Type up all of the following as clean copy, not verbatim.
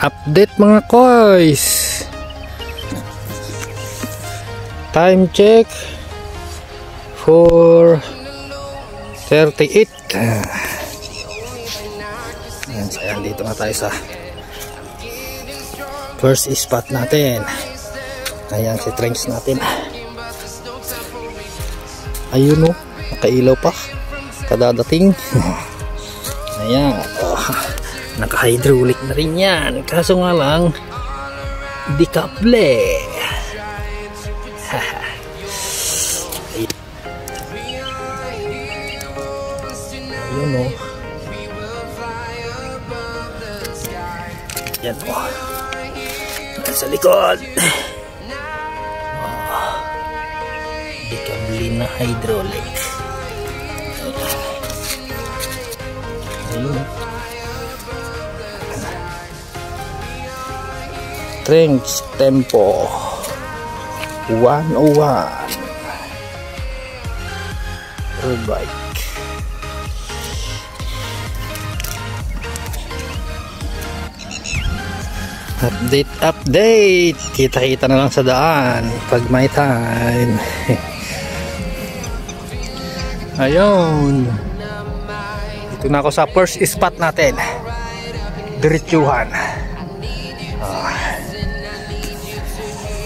Update mga koys. Time check 4:38. Ayan, dito na tayo sa first spot natin. Ayan si trench natin. Ayun o, nakailaw pa, kadadating. Ayan, naka-hydraulic na rin yan, kaso nga lang di kable. Ayun o, yan o, sa likod. Di kable na hydraulic. Ayun. Trench tempo 101 road bike. Update, kita-kita na lang sa daan pag may time. Ayun, dito na ako sa first spot natin, diretsuhan.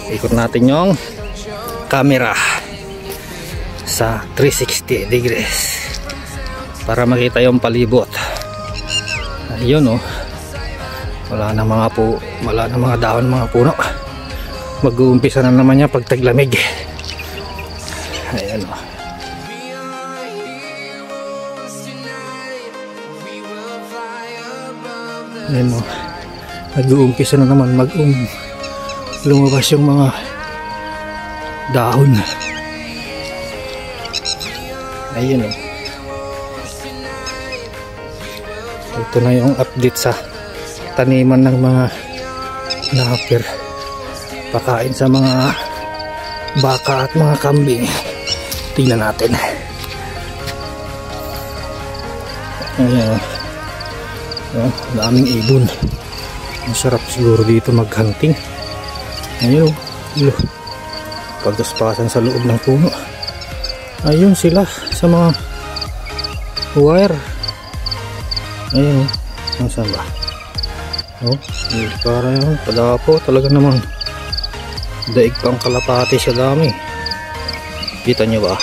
Ikot natin yung camera sa 360 degrees para makita yung palibot. Ayun o, wala na mga dahon, mga puno. Mag-uumpisa na naman yan pag taglamig. Ayan o. Ayan o, mag-uumpisa na naman lumabas yung mga dahon. Ayun o. Ito na yung update sa taniman ng mga napir, pakain sa mga baka at mga kambing. Tingnan natin. Ayan, daming ibon. Masarap siguro dito mag-hunting. Ayun, pagkaspasan sa loob ng puno. Ayun sila sa mga wire. Ayun, nasaan ba? Oh, para yun, padapo talaga namang daig pang kalapati siya, dami. Kita nyo ba?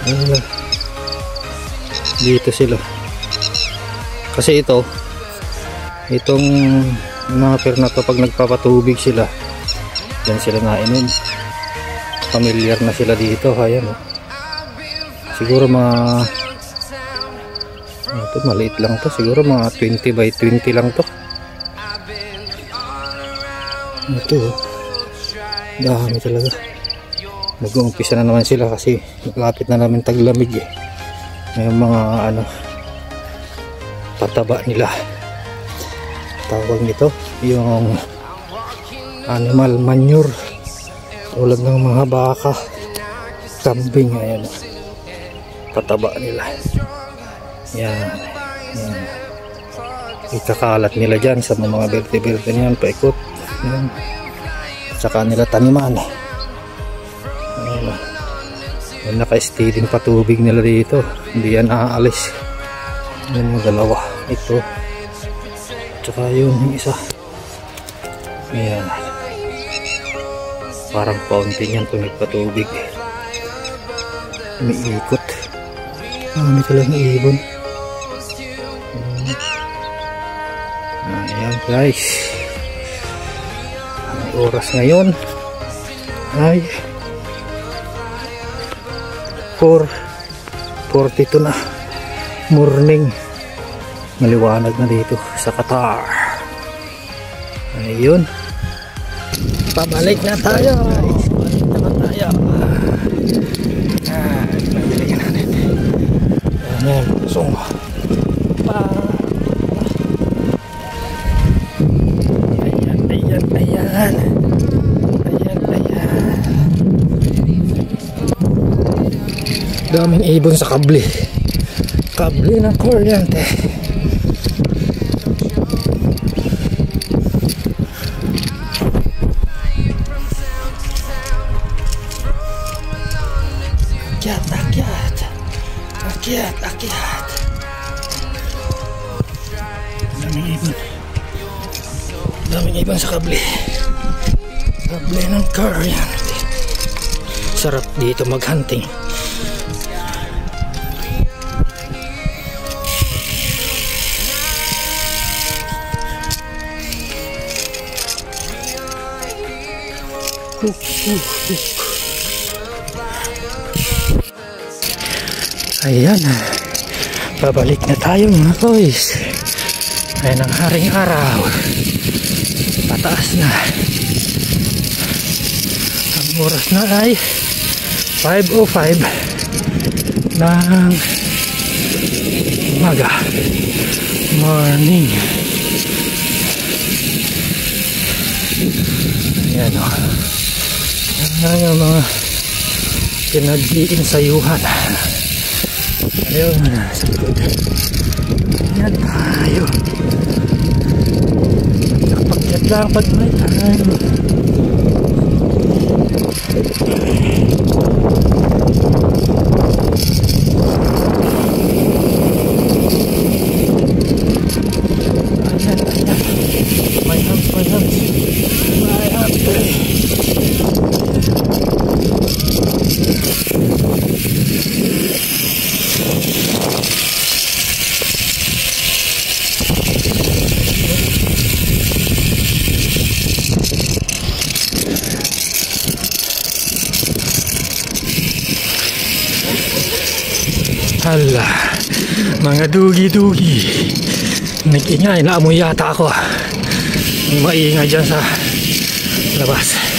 Ayun, dito sila. Kasi itong napir na to, pag nagpapatubig sila, yan sila nainom. Familiar na sila dito. Ayan o, siguro mga ito, maliit lang to, siguro mga 20 by 20 lang to. Ito, dami talaga. Nag-uumpisa na naman sila kasi malapit na namin taglamig eh. May mga pataba nila, tawag nito, yung animal manure, tulad ng mga baka, kambing. Ayan, pataba nila. Yan. Ikakalat nila dyan sa mga berte-berte niyan, paikot. Yan. Tsaka nila taniman. Yan, naka-steading patubig nila dito, hindi yan aalis. Yan yung dalawa, ito tsaka yun yung isa. Ayan, parang fountain yan kung nagpatubig, umiikot. May talagang ibon. Ayan guys, ang oras ngayon ay 4:42 na morning. Maliwanag na dito sa Qatar. Ayun, pabalik na tayo. Pabalik naman tayo. Nabili natin. Ayan, so ayan. Daming ibon sa kable ng kuryente. Daming ibon. Daming ibon sa kable. Kable ng car yan. Sarap dito mag-hunting. Ayan, babalik na tayo mga boys. Ayan ang haring araw, pataas na. Ang oras na ay 5:05 ng umaga, morning. Ayan o, yan ang mga pinag-iinsayuhan. Ayun, sa likod. Ayan tayo. Nakapagyat lang pag may time. Ayan, ayan. May hams, may hams. May hams. Hala, mga dugi-dugi. Nag-ingay, naamoy yata ako. May maingay dyan sa labas.